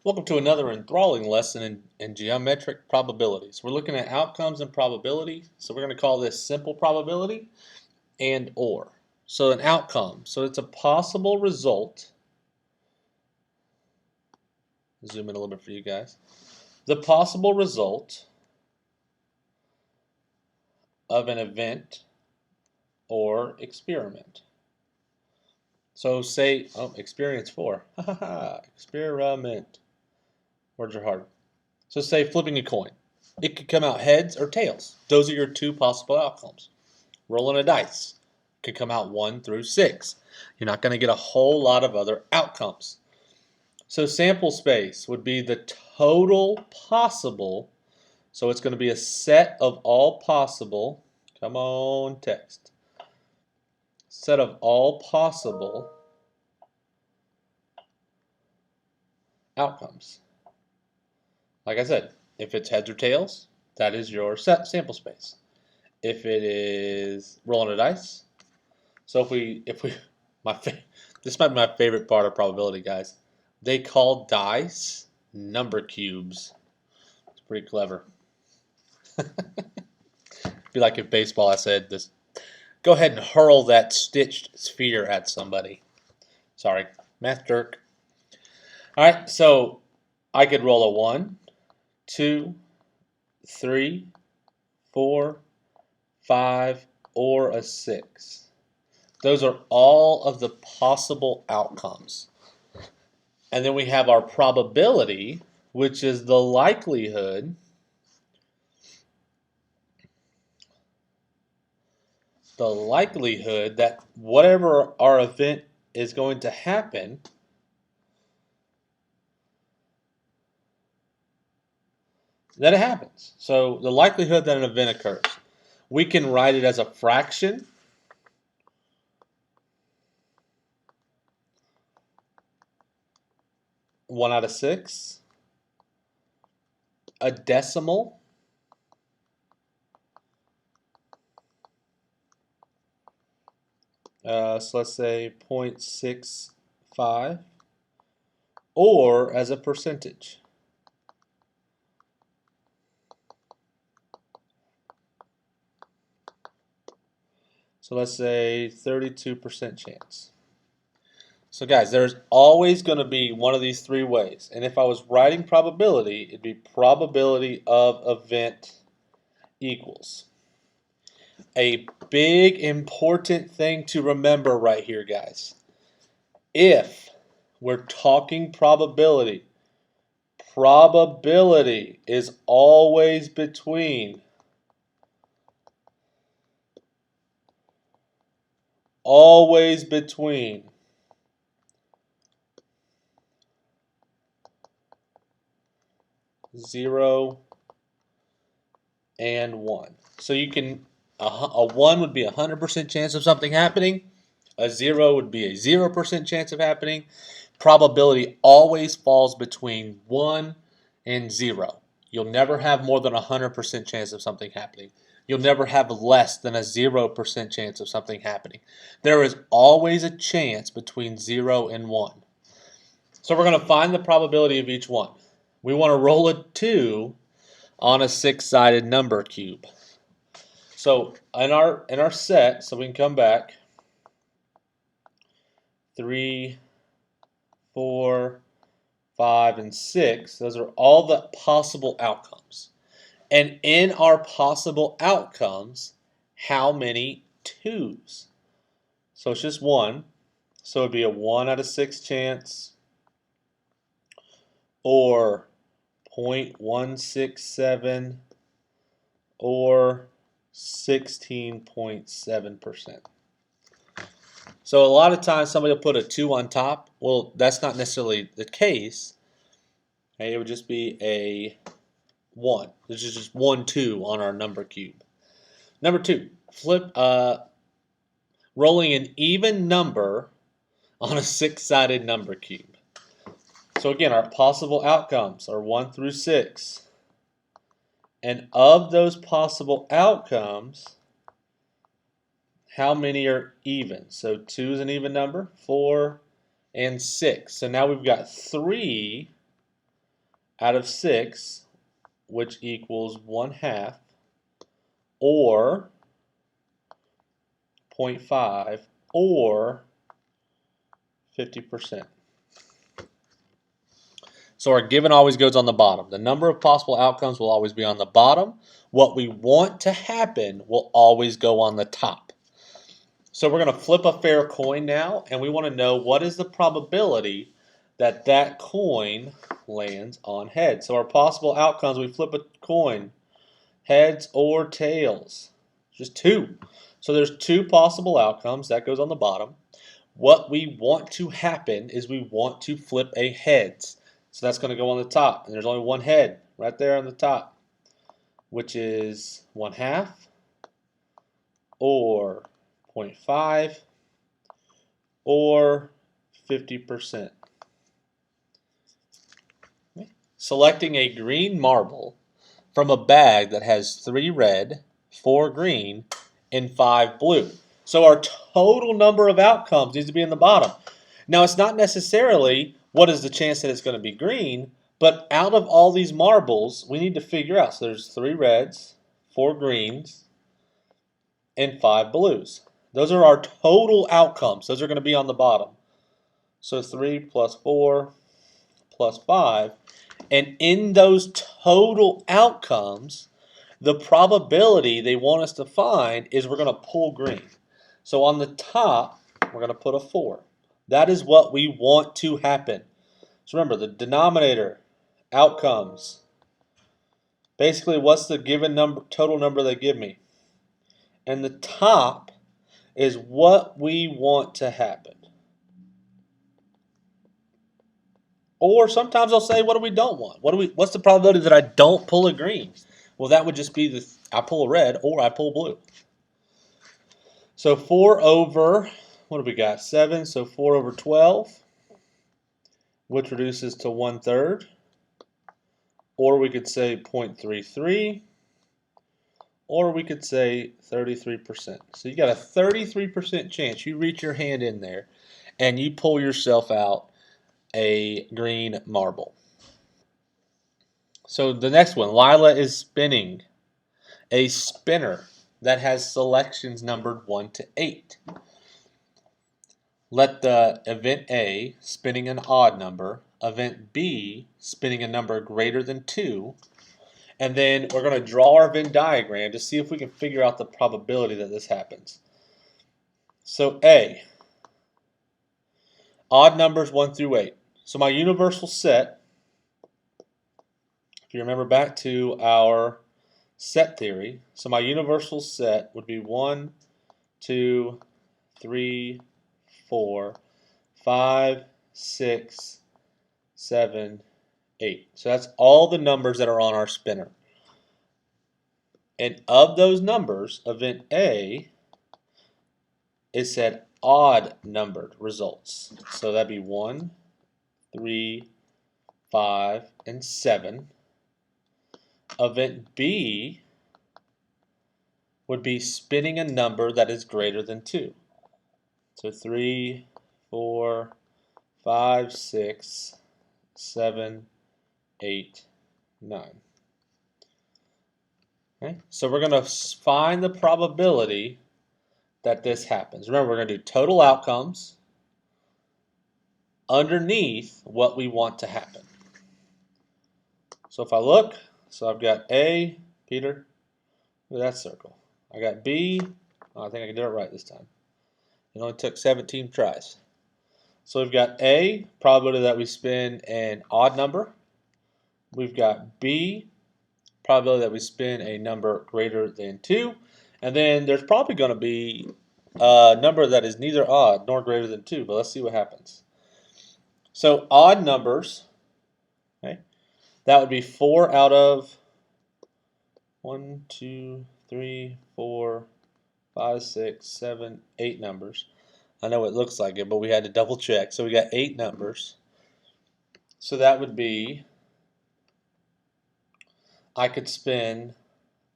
Welcome to another enthralling lesson in geometric probabilities. We're looking at outcomes and probability, so we're going to call this simple probability and or. So an outcome, so it's a possible result. Zoom in a little bit for you guys. The possible result of an event or experiment. So say, experience 4. Experiment. Words are hard. So say flipping a coin. It could come out heads or tails. Those are your two possible outcomes. Rolling a dice could come out 1 through 6. You're not going to get a whole lot of other outcomes. So sample space would be the total possible. So it's going to be a set of all possible. Come on, text. Set of all possible outcomes. Like I said, if it's heads or tails, that is your sample space. If it is rolling a dice, so this might be my favorite part of probability, guys. They call dice number cubes. It's pretty clever. Be like if baseball, I said this. Go ahead and hurl that stitched sphere at somebody. Sorry, math jerk. All right, so I could roll a 1, 2, 3, 4, 5, or a 6. Those are all of the possible outcomes. And then we have our probability, which is the likelihood that whatever our event is going to happen, that it happens. So the likelihood that an event occurs. We can write it as a fraction. One out of 6. A decimal. So let's say 0.65. Or as a percentage. So let's say 32% chance. So guys, there's always going to be one of these three ways. And if I was writing probability, it'd be probability of event equals. A big important thing to remember right here, guys. If we're talking probability, probability is always between 0 and 1. So you can, a 1 would be 100% chance of something happening. A 0 would be a 0% chance of happening. Probability always falls between 1 and 0. You'll never have more than a 100% chance of something happening. You'll never have less than a 0% chance of something happening. There is always a chance between 0 and 1. So we're going to find the probability of each one. We want to roll a 2 on a 6-sided number cube. So in our set, so we can come back, 3, 4, 5, and 6. Those are all the possible outcomes. And in our possible outcomes, how many 2s? So it's just 1. So it'd be a 1 out of 6 chance, or 0.167, or 16.7%. So a lot of times somebody will put a 2 on top. Well, that's not necessarily the case. Okay, it would just be a 1. This is just 1, 2 on our number cube. Number 2, rolling an even number on a 6-sided number cube. So again, our possible outcomes are 1 through 6. And of those possible outcomes, how many are even? So 2 is an even number, 4 and 6. So now we've got 3 out of 6, which equals 1/2, or 0.5, or 50%. So our given always goes on the bottom. The number of possible outcomes will always be on the bottom. What we want to happen will always go on the top. So we're going to flip a fair coin now, and we want to know what is the probability that that coin lands on heads. So our possible outcomes, we flip a coin, heads or tails. Just 2. So there's 2 possible outcomes. That goes on the bottom. What we want to happen is we want to flip a heads. So that's going to go on the top. And there's only one head right there on the top, which is 1/2, or 0.5, or 50%. Selecting a green marble from a bag that has 3 red, 4 green, and 5 blue. So our total number of outcomes needs to be in the bottom. Now, it's not necessarily what is the chance that it's going to be green, but out of all these marbles, we need to figure out. So there's 3 reds, 4 greens, and 5 blues. Those are our total outcomes. Those are going to be on the bottom. So 3 plus 4 plus 5. And in those total outcomes, the probability they want us to find is we're going to pull green. So on the top, we're going to put a 4. That is what we want to happen. So remember, the denominator, outcomes. Basically, what's the given number, total number they give me? And the top is what we want to happen. Or sometimes I'll say, what do we don't want? What's the probability that I don't pull a green? Well, that would just be I pull a red or I pull blue. So 4 over, what do we got? 7, so 4 over 12, which reduces to 1/3. Or we could say 0.33, or we could say 33%. So you got a 33% chance you reach your hand in there and you pull yourself out a green marble. So the next one, Lila is spinning a spinner that has selections numbered 1 to 8. Let the event A, spinning an odd number, event B, spinning a number greater than 2, and then we're going to draw our Venn diagram to see if we can figure out the probability that this happens. So A, odd numbers 1 through 8. So my universal set, if you remember back to our set theory, so my universal set would be 1, 2, 3, 4, 5, 6, 7, 8. So that's all the numbers that are on our spinner. And of those numbers, event A is said odd numbered results. So that'd be 1, 3, 5, and 7. Event B would be spinning a number that is greater than 2. So 3, 4, 5, 6, 7, 8, 9. Okay, so we're going to find the probability that this happens. Remember, we're going to do total outcomes underneath what we want to happen. So if I look, so I've got A, Peter, look at that circle. I got B, oh, I think I can do it right this time. It only took 17 tries. So we've got A, probability that we spin an odd number. We've got B, probability that we spin a number greater than 2. And then there's probably going to be a number that is neither odd nor greater than 2, but let's see what happens. So odd numbers, okay, that would be 4 out of 1, 2, 3, 4, 5, 6, 7, 8 numbers. I know it looks like it, but we had to double check. So we got 8 numbers. So that would be, I could spin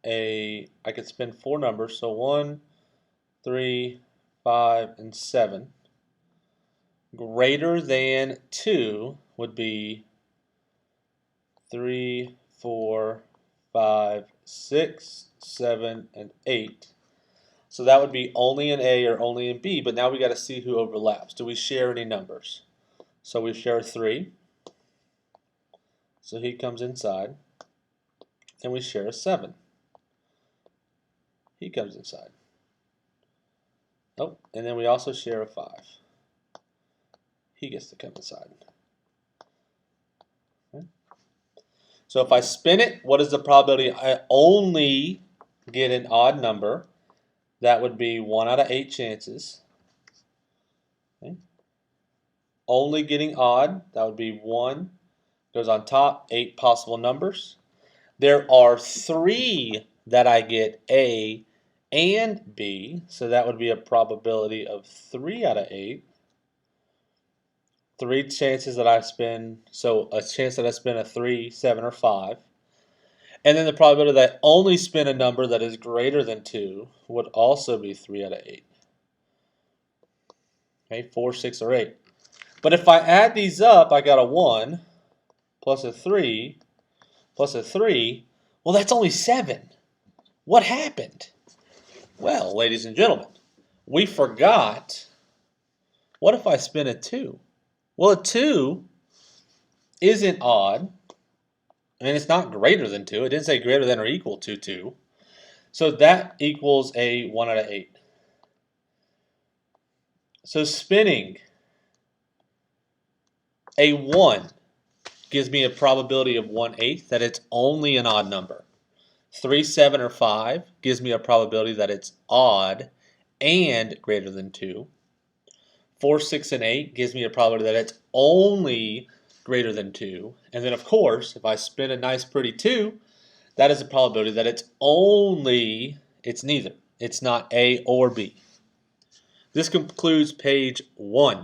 4 numbers. So 1, 3, 5, and 7. Greater than 2 would be 3, 4, 5, 6, 7, and 8. So that would be only in A or only in B, but now we got to see who overlaps. Do we share any numbers? So we share 3. So he comes inside. And we share a 7. He comes inside. Oh, and then we also share a 5. He gets to come inside. Okay. So if I spin it, what is the probability I only get an odd number? That would be 1 out of 8 chances. Okay. Only getting odd, that would be 1. Goes on top, 8 possible numbers. There are 3 that I get A and B, so that would be a probability of 3 out of 8. 3 chances that I spin, so a chance that I spin a 3, 7, or 5. And then the probability that I only spin a number that is greater than 2 would also be 3 out of 8. Okay, 4, 6, or 8. But if I add these up, I got a 1 plus a 3 plus a 3. Well, that's only 7. What happened? Well, ladies and gentlemen, we forgot. What if I spin a 2? Well, a 2 isn't odd. And it's not greater than 2. It didn't say greater than or equal to 2. So that equals a 1 out of 8. So spinning a 1 gives me a probability of 1/8 that it's only an odd number. 3, 7, or 5 gives me a probability that it's odd and greater than 2. 4, 6, and 8 gives me a probability that it's only greater than 2. And then, of course, if I spin a nice pretty 2, that is a probability that it's neither. It's not A or B. This concludes page 1.